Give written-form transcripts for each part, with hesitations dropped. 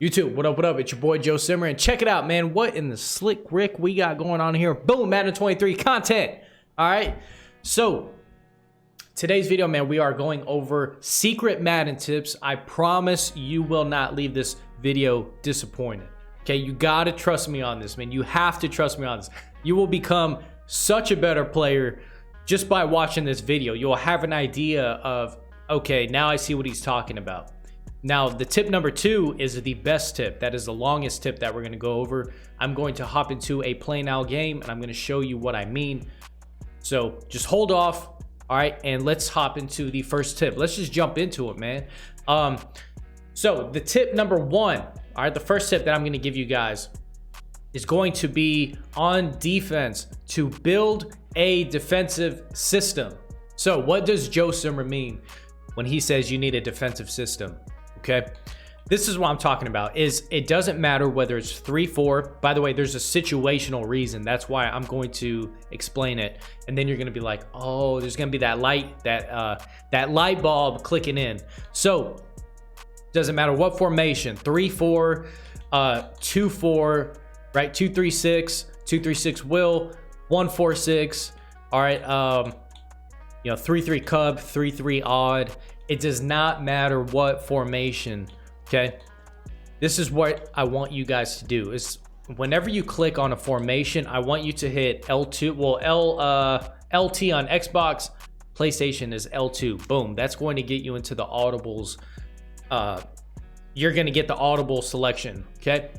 YouTube, what up, what up? It's your boy Joe Simmer, and check it out, man. What in the slick Rick we got going on here? Boom, Madden 23 content. All right, so today's video, man, we are going over secret Madden tips. I promise you will not leave this video disappointed. Okay, you gotta trust me on this, man. You have to trust me on this. You will become such a better player just by watching this video. You'll have an idea of, okay, now I see what he's talking about. Now, the tip number 2 is the best tip. That is the longest tip that we're going to go over. I'm going to hop into a play now game, and I'm going to show you what I mean. So just hold off, all right? And let's hop into the first tip. Let's just jump into it, man. So the tip number 1, all right, the first tip that I'm going to give you guys is going to be on defense to build a defensive system. So what does Joe Simmer mean when he says you need a defensive system? Okay, this is what I'm talking about. Is it doesn't matter whether it's 3-4. By the way, there's a situational reason. That's why I'm going to explain it, and then you're going to be like, oh, there's going to be that light, that light bulb clicking in. So doesn't matter what formation, 3-4, 2-4, right? 2-3-6, 2-3-6 will, 1-4-6. All right, 3-3 cub, 3-3 odd. It does not matter what formation, okay? This is what I want you guys to do is whenever you click on a formation, I want you to hit L2. Well, LT on Xbox, PlayStation is L2. Boom, that's going to get you into the audibles. You're gonna get the audible selection, okay?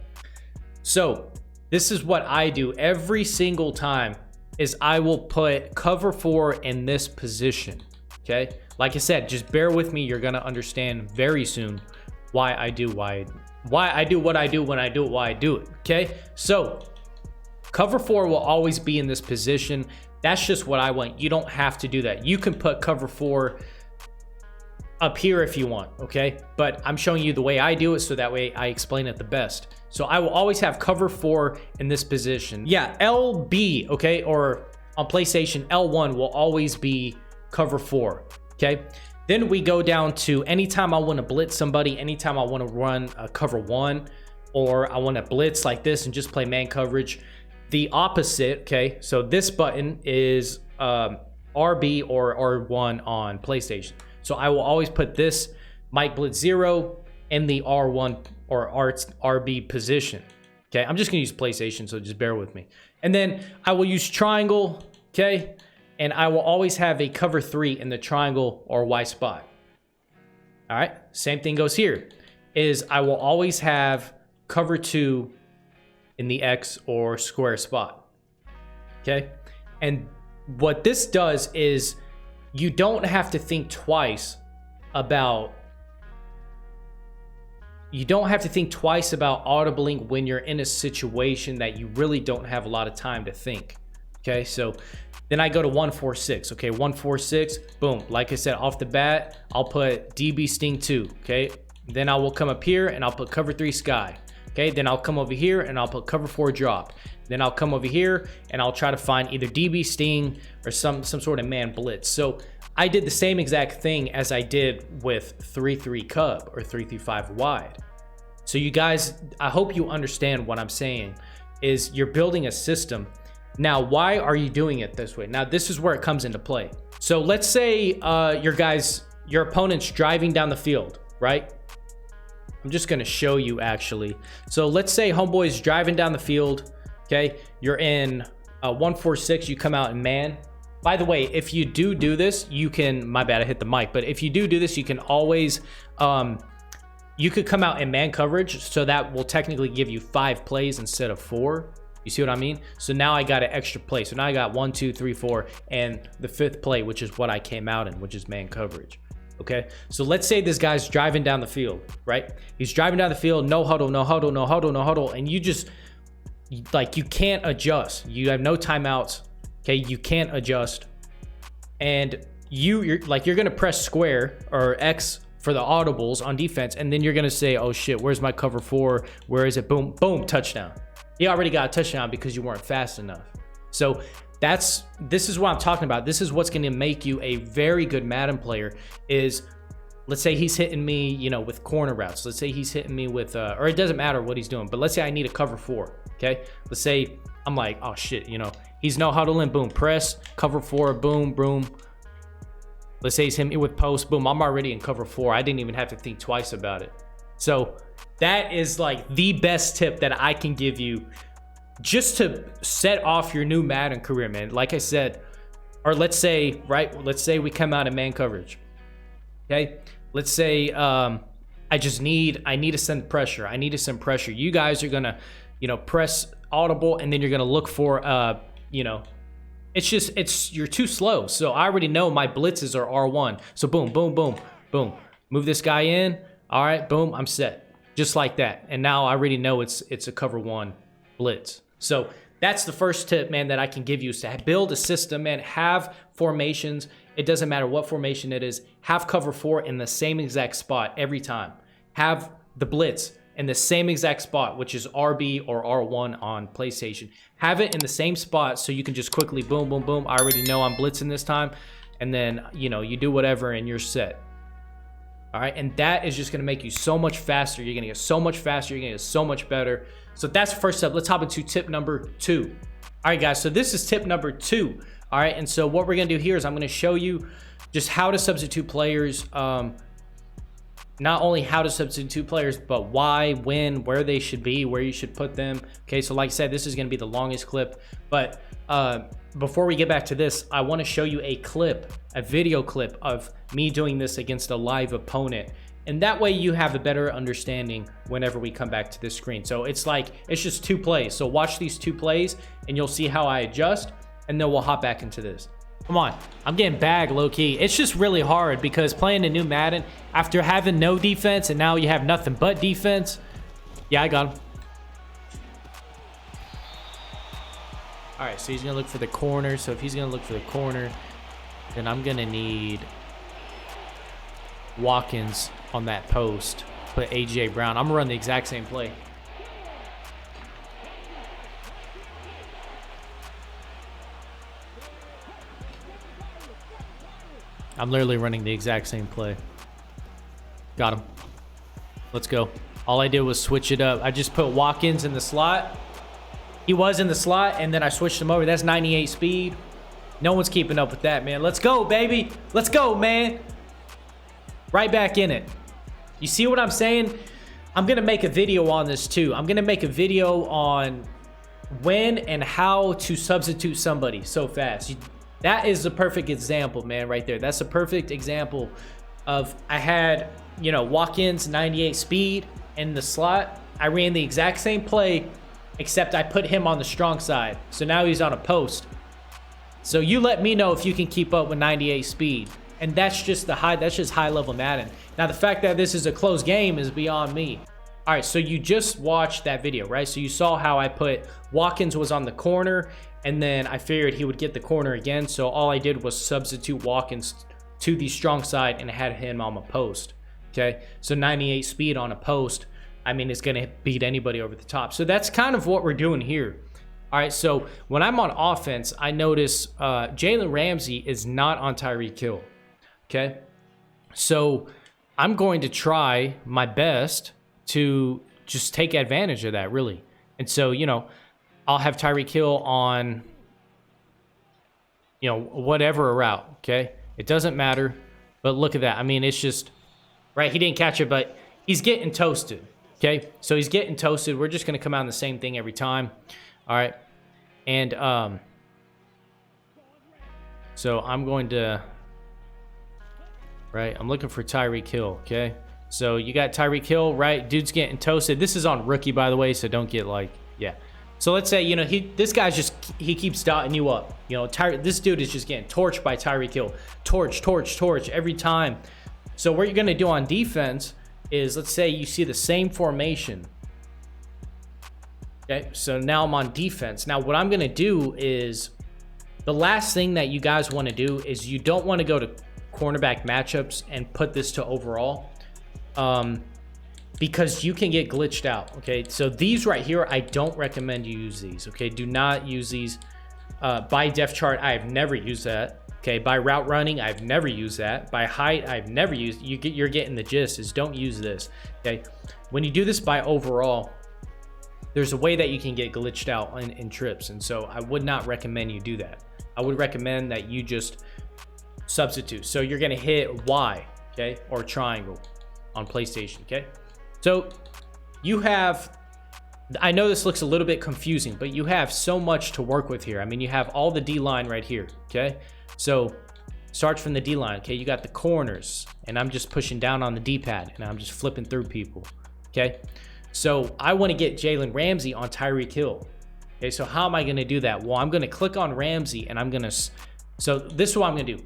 So this is what I do every single time is I will put cover 4 in this position, okay? Like I said, just bear with me. You're gonna understand very soon why I do what I do when I do it, why I do it. Okay, so cover 4 will always be in this position. That's just what I want. You don't have to do that. You can put cover 4 up here if you want. Okay, but I'm showing you the way I do it, so that way I explain it the best. So I will always have cover 4 in this position. Yeah, LB, okay, or on PlayStation, L1 will always be cover 4. Okay, then we go down to anytime I want to blitz somebody, anytime I want to run a cover 1, or I want to blitz like this and just play man coverage, the opposite. Okay, so this button is RB or R1 on PlayStation. So I will always put this Mike Blitz 0 in the R1 or RB position. Okay, I'm just gonna use PlayStation, so just bear with me. And then I will use triangle, okay? And I will always have a cover 3 in the triangle or Y spot. All right, same thing goes here, is I will always have cover 2 in the X or square spot, okay? And what this does is you don't have to think twice about audibling when you're in a situation that you really don't have a lot of time to think. Okay, so then I go to 1-4-6. Okay, 1-4-6, boom. Like I said, off the bat, I'll put DB Sting 2. Okay, then I will come up here and I'll put cover 3 sky. Okay, then I'll come over here and I'll put cover 4 drop. Then I'll come over here and I'll try to find either DB Sting or some sort of man blitz. So I did the same exact thing as I did with 3-3 cub or 3-3-5 wide. So you guys, I hope you understand what I'm saying is you're building a system. Now, why are you doing it this way? Now, this is where it comes into play. So let's say your opponent's driving down the field, right? I'm just gonna show you actually. So let's say homeboy's driving down the field, okay? You're in 1-4-6, you come out in man. By the way, if you do this, you can, my bad, I hit the mic, but if you do this, you can always, you could come out in man coverage, so that will technically give you 5 plays instead of 4. You see what I mean? So now I got an extra play. So now I got 1, 2, 3, 4, and the 5th play, which is what I came out in, which is man coverage. Okay, so let's say this guy's driving down the field, right? He's driving down the field, no huddle, no huddle, no huddle, no huddle, and you just, like, you can't adjust. You have no timeouts, okay? You can't adjust. And you're gonna press square or X for the audibles on defense, and then you're gonna say, oh shit, where's my cover 4? Where is it? Boom, boom, touchdown. He already got a touchdown because you weren't fast enough. So this is what I'm talking about. This is what's going to make you a very good Madden player, is let's say he's hitting me, you know, with corner routes. Let's say he's hitting me with, or it doesn't matter what he's doing, but let's say I need a cover 4, okay? Let's say I'm like, oh shit, you know, he's no huddling, boom, press, cover 4, boom, boom. Let's say he's hitting me with post, boom, I'm already in cover 4. I didn't even have to think twice about it. So that is like the best tip that I can give you just to set off your new Madden career, man. Like I said, or let's say, right, let's say we come out in man coverage, okay? Let's say I need to send pressure. I need to send pressure. You guys are gonna, you know, press audible, and then you're gonna look for, you know, you're too slow. So I already know my blitzes are R1. So boom, boom, boom, boom. Move this guy in. All right, boom, I'm set. Just like that. And now I already know it's a cover 1 blitz. So that's the first tip, man, that I can give you, is to build a system, man. Have formations. It doesn't matter what formation it is. Have cover 4 in the same exact spot every time. Have the blitz in the same exact spot, which is RB or R1 on PlayStation. Have it in the same spot so you can just quickly boom, boom, boom. I already know I'm blitzing this time. And then, you know, you do whatever and you're set. All right, and that is just gonna make you so much faster. You're gonna get so much faster. You're gonna get so much better. So that's the first step. Let's hop into tip number 2. All right, guys, so this is tip number 2. All right, and so what we're gonna do here is I'm gonna show you just how to substitute players. Not only how to substitute players, but why, when, where they should be, where you should put them. Okay, so like I said, this is gonna be the longest clip, but before we get back to this, I wanna show you a video clip of me doing this against a live opponent. And that way you have a better understanding whenever we come back to this screen. So it's just 2 plays. So watch these 2 plays and you'll see how I adjust, and then we'll hop back into this. Come on, I'm getting bagged low-key. It's just really hard because playing a new Madden, after having no defense and now you have nothing but defense. Yeah, I got him. All right, so he's gonna look for the corner. So if he's gonna look for the corner, then I'm gonna need Watkins on that post. Put AJ Brown. I'm gonna run the exact same play. I'm literally running the exact same play. Got him. Let's go. All I did was switch it up. I just put Watkins in the slot. He was in the slot, and then I switched him over. That's 98 speed. No one's keeping up with that, man. Let's go, baby. Let's go, man. Right back in it. You see what I'm saying? I'm going to make a video on this, too. I'm going to make a video on when and how to substitute somebody so fast. That is the perfect example, man, right there. That's a perfect example of I had, you know, Watkins 98 speed in the slot. I ran the exact same play, except I put him on the strong side. So now he's on a post. So you let me know if you can keep up with 98 speed. And that's just high level Madden. Now the fact that this is a close game is beyond me. All right, so you just watched that video, right? So you saw how I put Watkins was on the corner, and then I figured he would get the corner again. So all I did was substitute Watkins to the strong side and had him on a post. Okay, so 98 speed on a post, I mean, it's gonna beat anybody over the top. So that's kind of what we're doing here. All right, so when I'm on offense, I notice Jalen Ramsey is not on Tyreek Hill. Okay, so I'm going to try my best to just take advantage of that, really. And so, you know, I'll have Tyreek Hill on, you know, whatever route, okay? It doesn't matter, but look at that. I mean, it's just, right, he didn't catch it, but he's getting toasted, okay? So he's getting toasted. We're just going to come out in the same thing every time, all right? And so I'm going to, right, I'm looking for Tyreek Hill, okay? So you got Tyreek Hill, right? Dude's getting toasted. This is on rookie, by the way, so don't get like, yeah. So let's say, you know, this guy's just, he keeps dotting you up. You know, this dude is just getting torched by Tyreek Hill. Torch every time. So what you're going to do on defense is, let's say you see the same formation. Okay, so now I'm on defense. Now what I'm going to do is, the last thing that you guys want to do is you don't want to go to cornerback matchups and put this to overall. Because you can get glitched out, okay? So these right here, I don't recommend you use these, okay? Do not use these. By depth chart, I have never used that, Okay, by route running, I've never used that. By height, I've never used. You're getting the gist. Is don't use this. Okay, when you do this by overall, there's a way that you can get glitched out in trips, and so I would not recommend you do that. I would recommend that you just substitute. So you're gonna hit Y, okay, or triangle on PlayStation. Okay, so you have. I know this looks a little bit confusing, but you have so much to work with here. I mean, you have all the D line right here. Okay. So start from the D line. Okay, you got the corners, and I'm just pushing down on the D-pad, and I'm just flipping through people. Okay, so I want to get Jalen Ramsey on Tyreek Hill. Okay, so how am I going to do that? Well, I'm going to click on Ramsey, and I'm going to. So this is what I'm going to do.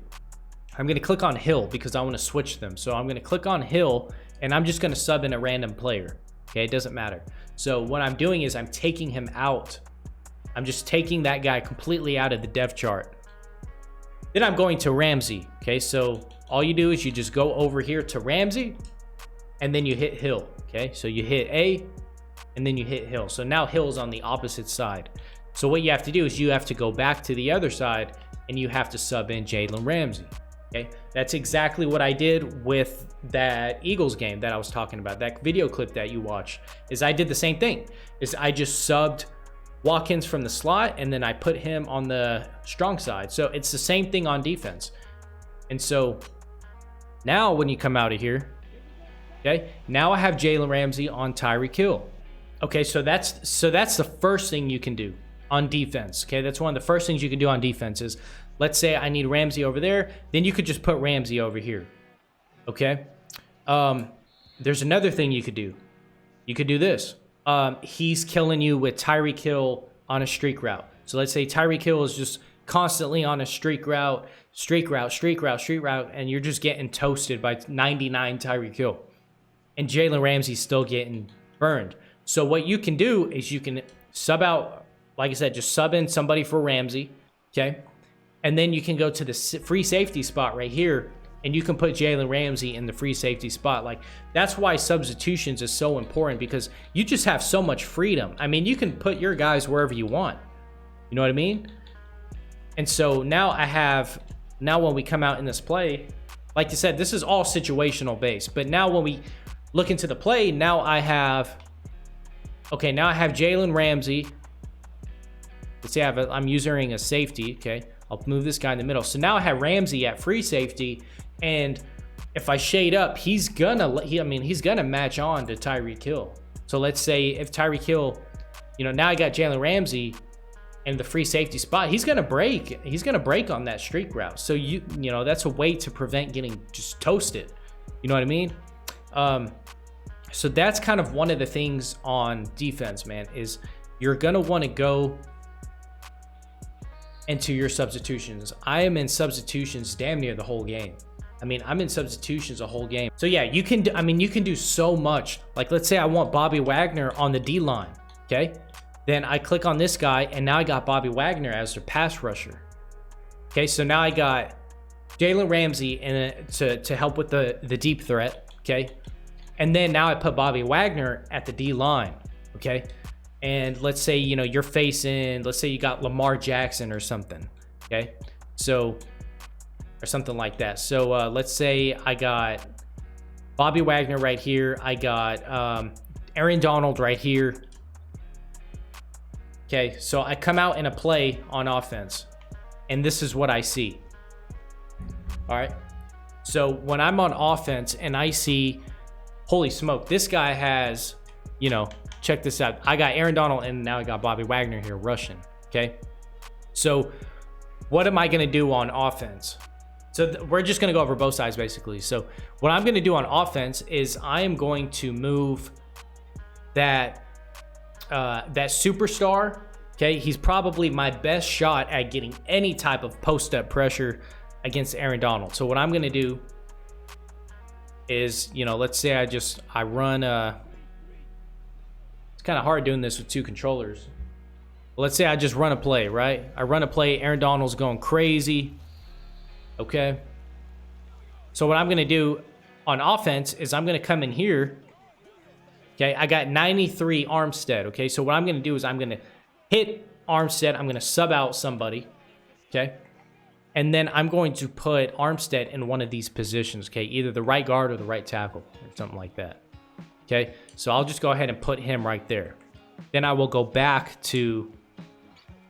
I'm going to click on Hill because I want to switch them. So I'm going to click on Hill, and I'm just going to sub in a random player. Okay, it doesn't matter. So what I'm doing is I'm taking him out. I'm just taking that guy completely out of the depth chart. Then I'm going to Ramsey. Okay, so all you do is you just go over here to Ramsey, and then you hit Hill. Okay, so you hit A, and then you hit Hill. So now Hill's on the opposite side. So what you have to do is you have to go back to the other side, and you have to sub in Jalen Ramsey. Okay, that's exactly what I did with that Eagles game that I was talking about. That video clip that you watched is I did the same thing. Is I just subbed Watkins from the slot, and then I put him on the strong side. So it's the same thing on defense. And so now when you come out of here, okay, now I have Jalen Ramsey on Tyreek Hill. Okay, so that's the first thing you can do on defense. Okay, that's one of the first things you can do on defense is, let's say I need Ramsey over there, then you could just put Ramsey over here. Okay, there's another thing you could do. You could do this. He's killing you with Tyreek Hill on a streak route. So let's say Tyreek Hill is just constantly on a streak route, and you're just getting toasted by 99 Tyreek Hill. And Jalen Ramsey's still getting burned. So what you can do is you can sub out, like I said, just sub in somebody for Ramsey, okay? And then you can go to the free safety spot right here, and you can put Jalen Ramsey in the free safety spot. Like, that's why substitutions is so important, because you just have so much freedom. I mean, you can put your guys wherever you want. You know what I mean? And so now when we come out in this play, like you said, this is all situational based. But now when we look into the play, now I have Jalen Ramsey. Let's say I'm using a safety, okay? I'll move this guy in the middle. So now I have Ramsey at free safety, and if I shade up, he's gonna match on to Tyreek Hill. So let's say if Tyreek Hill, now I got Jalen Ramsey in the free safety spot, he's gonna break on that streak route. So that's a way to prevent getting just toasted. You know what I mean? So that's kind of one of the things on defense, man, is you're gonna want to go into your substitutions. I am in substitutions damn near the whole game. I mean, I'm in substitutions a whole game. So yeah, you can do so much. Like, let's say I want Bobby Wagner on the D line, okay? Then I click on this guy, and now I got Bobby Wagner as the pass rusher. Okay, so now I got Jalen Ramsey to help with the deep threat, okay? And then now I put Bobby Wagner at the D line, okay? And let's say, you're facing, let's say you got Lamar Jackson or something, okay? So, or something like that. So let's say I got Bobby Wagner right here. I got Aaron Donald right here. Okay, so I come out in a play on offense, and this is what I see. All right. So when I'm on offense and I see, holy smoke, this guy has, check this out. I got Aaron Donald, and now I got Bobby Wagner here rushing, okay? So what am I going to do on offense? So we're just going to go over both sides, basically. So what I'm going to do on offense is I am going to move that superstar, okay? He's probably my best shot at getting any type of post-up pressure against Aaron Donald. So what I'm going to do is, let's say I run it's kind of hard doing this with two controllers. Let's say I just run a play, right? I run a play, Aaron Donald's going crazy. Okay. So what I'm going to do on offense is I'm going to come in here. Okay. I got 93 Armstead. Okay. So what I'm going to do is I'm going to hit Armstead. I'm going to sub out somebody. Okay. And then I'm going to put Armstead in one of these positions, okay? Either the right guard or the right tackle or something like that, okay? So I'll just go ahead and put him right there. Then I will go back to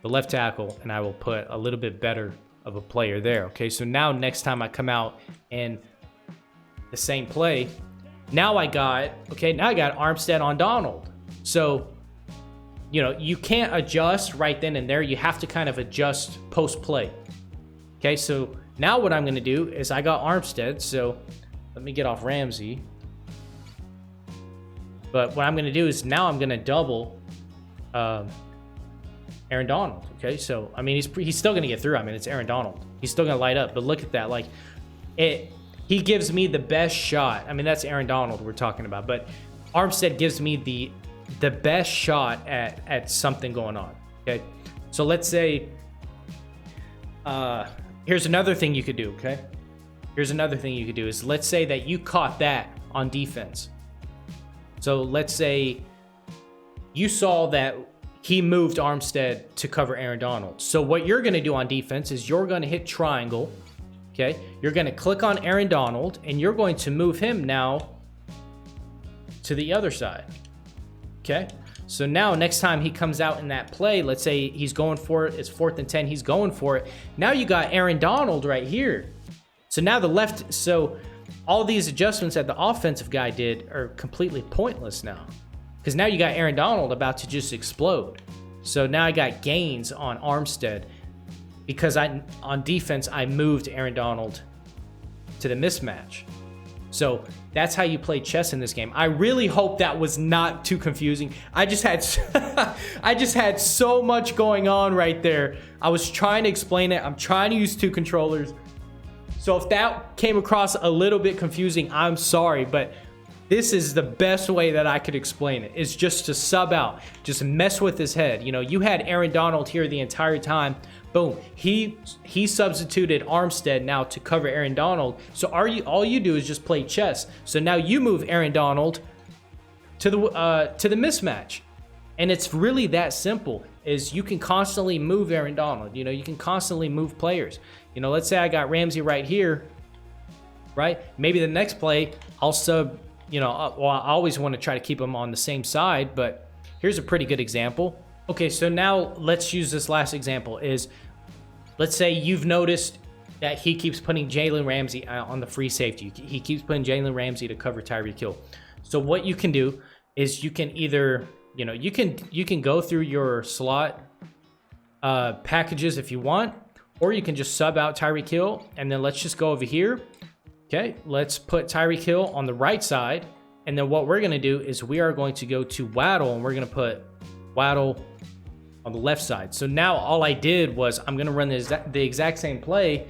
the left tackle and I will put a little bit better of a player there, okay? So now next time I come out and the same play, now I got Armstead on Donald. So, you know, you can't adjust right then and there. You have to kind of adjust post-play. Okay, so now what I'm going to do is I got Armstead, so let me get off Ramsey. But what I'm going to do is now I'm going to double Aaron Donald, okay? So, I mean, he's still going to get through. I mean, it's Aaron Donald. He's still going to light up, but look at that. Like, he gives me the best shot. I mean, that's Aaron Donald we're talking about, but Armstead gives me the best shot at something going on, okay? So let's say, here's another thing you could do, okay? Here's another thing you could do is let's say that you caught that on defense. So let's say you saw that he moved Armstead to cover Aaron Donald. So what you're going to do on defense is you're going to hit triangle, okay? You're going to click on Aaron Donald, and you're going to move him now to the other side, okay? So now next time he comes out in that play, let's say he's going for it, it's 4th and 10, he's going for it. Now you got Aaron Donald right here. So now so all these adjustments that the offensive guy did are completely pointless now. Because now you got Aaron Donald about to just explode. So now I got gains on Armstead because on defense, I moved Aaron Donald to the mismatch. So that's how you play chess in this game. I really hope that was not too confusing. I just had so much going on right there. I was trying to explain it. I'm trying to use 2 controllers. So if that came across a little bit confusing, I'm sorry, but this is the best way that I could explain it, is just to sub out, just mess with his head. You know, you had Aaron Donald here the entire time. Boom, he substituted Armstead now to cover Aaron Donald. So all you do is just play chess. So now you move Aaron Donald to the mismatch. And it's really that simple, is you can constantly move Aaron Donald. You know, you can constantly move players. You know, let's say I got Ramsey right here, right? Maybe the next play I'll sub, you know, well, I always want to try to keep them on the same side, but here's a pretty good example. Okay, so now let's use this last example is, let's say you've noticed that he keeps putting Jalen Ramsey on the free safety. He keeps putting Jalen Ramsey to cover Tyreek Hill. So what you can do is you can either, you know, you can go through your slot packages if you want, or you can just sub out Tyreek Hill, and then let's just go over here. Okay, let's put Tyreek Hill on the right side, and then what we're going to do is we are going to go to Waddle, and we're going to put Waddle on the left side. So now all I did was I'm going to run the exact same play,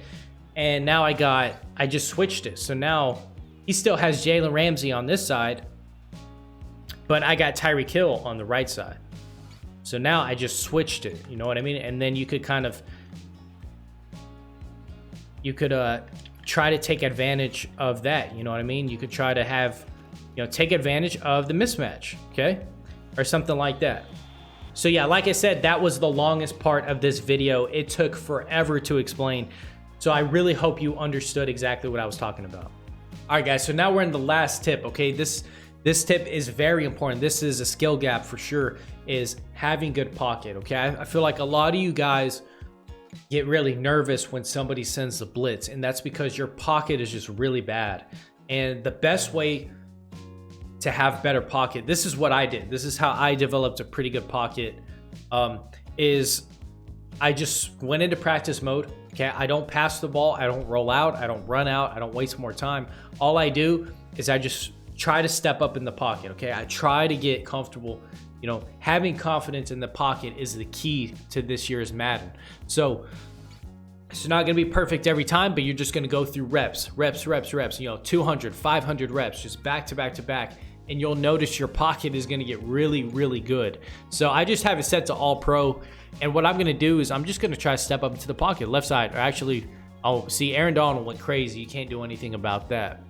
and now I just switched it. So now he still has Jalen Ramsey on this side, but I got Tyreek Hill on the right side. So now I just switched it, you know what I mean? And then you could kind of, try to take advantage of that, you know what I mean? You could try to have, you know, take advantage of the mismatch, okay? Or something like that. So yeah, like I said, that was the longest part of this video. It took forever to explain. So I really hope you understood exactly what I was talking about. All right, guys, so now we're in the last tip, okay? This tip is very important. This is a skill gap for sure, is having good pocket, okay? I feel like a lot of you guys get really nervous when somebody sends the blitz, and that's because your pocket is just really bad. And the best way to have better pocket, this is what I did. This is how I developed a pretty good pocket, is I just went into practice mode, okay? I don't pass the ball, I don't roll out, I don't run out, I don't waste more time. All I do is I just try to step up in the pocket, okay? I try to get comfortable. You know, having confidence in the pocket is the key to this year's Madden. So it's not going to be perfect every time, but you're just going to go through reps, you know, 200, 500 reps, just back to back to back. And you'll notice your pocket is going to get really, really good. So I just have it set to all pro. And what I'm going to do is I'm just going to try to step up into the pocket, left side. Or actually, oh, see, Aaron Donald went crazy. You can't do anything about that.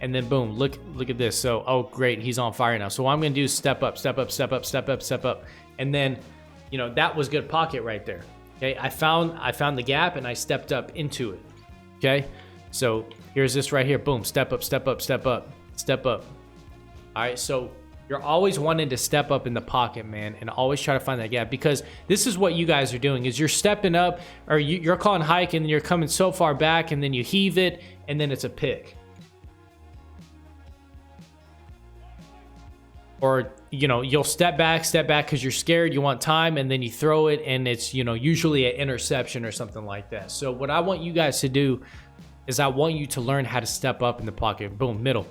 And then boom, look at this. So, oh great, he's on fire now. So what I'm gonna do is step up, step up, step up, step up, step up. And then, you know, that was good pocket right there. Okay, I found the gap and I stepped up into it. Okay, so here's this right here. Boom, step up, step up, step up, step up. All right, so you're always wanting to step up in the pocket, man, and always try to find that gap, because this is what you guys are doing, is you're stepping up, or you're calling hike, and you're coming so far back, and then you heave it, and then it's a pick. Or, you know, you'll step back because you're scared, you want time, and then you throw it, and it's, you know, usually an interception or something like that. So what I want you guys to do is I want you to learn how to step up in the pocket. Boom, middle,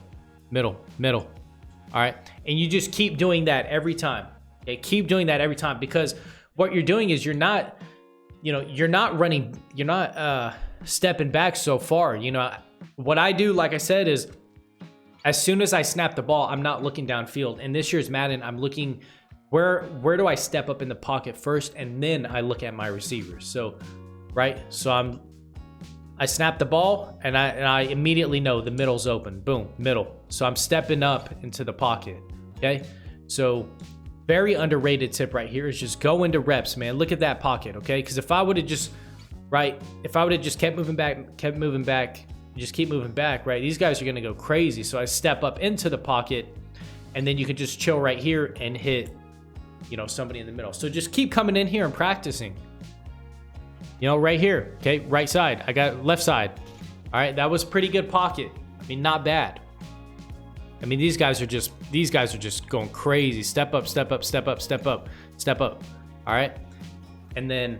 middle, middle. All right, and you just keep doing that every time. Okay, keep doing that every time, because what you're doing is you're not running, you're not stepping back so far. You know, what I do, like I said, is as soon as I snap the ball, I'm not looking downfield. In this year's Madden, I'm looking where do I step up in the pocket first, and then I look at my receivers. So, right, so I snap the ball, and I immediately know the middle's open. Boom, middle. So I'm stepping up into the pocket, okay? So very underrated tip right here is just go into reps, man. Look at that pocket, okay? Because if I would have just, kept moving back, just keep moving back, right? These guys are going to go crazy. So I step up into the pocket, and then you can just chill right here and hit, you know, somebody in the middle. So just keep coming in here and practicing. You know, right here, okay, right side. I got left side. All right, that was pretty good pocket. I mean, not bad. I mean, these guys are just going crazy. Step up, step up, step up, step up, step up. All right, and then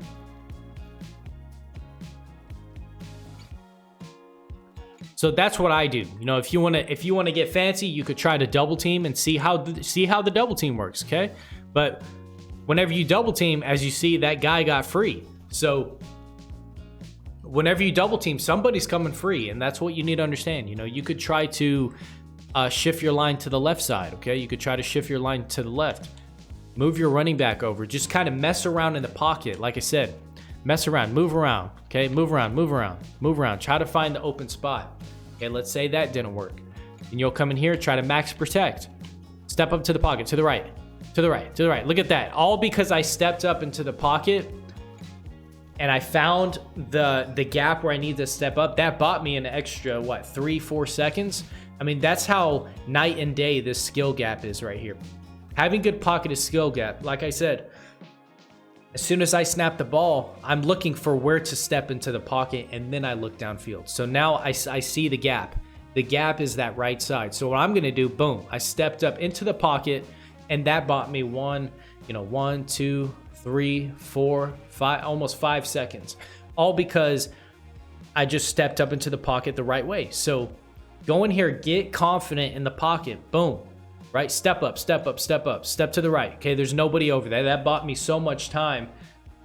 so that's what I do. You know, if you want to get fancy, you could try to double team and see how the double team works. Okay, but whenever you double team, as you see, that guy got free. So whenever you double team, somebody's coming free, and that's what you need to understand. You know, you could try to shift your line to the left side, okay? You could try to shift your line to the left. Move your running back over. Just kind of mess around in the pocket. Like I said, mess around, move around, okay? Move around, move around, move around. Try to find the open spot. Okay, let's say that didn't work. And you'll come in here, try to max protect. Step up to the pocket, to the right, to the right, to the right. Look at that. All because I stepped up into the pocket and I found the gap where I need to step up. That bought me an extra, 3-4 seconds? I mean, that's how night and day this skill gap is right here. Having good pocket is skill gap. Like I said, as soon as I snap the ball, I'm looking for where to step into the pocket, and then I look downfield. So now I see the gap. The gap is that right side. So what I'm gonna do, boom, I stepped up into the pocket, and that bought me 1, 2, 3, 4, 5, almost 5 seconds. All because I just stepped up into the pocket the right way. So go in here, get confident in the pocket. Boom. Right? Step up, step up, step up, step to the right. Okay, there's nobody over there. That bought me so much time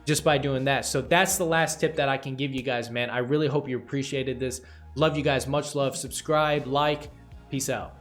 just by doing that. So that's the last tip that I can give you guys, man. I really hope you appreciated this. Love you guys. Much love. Subscribe, like. Peace out.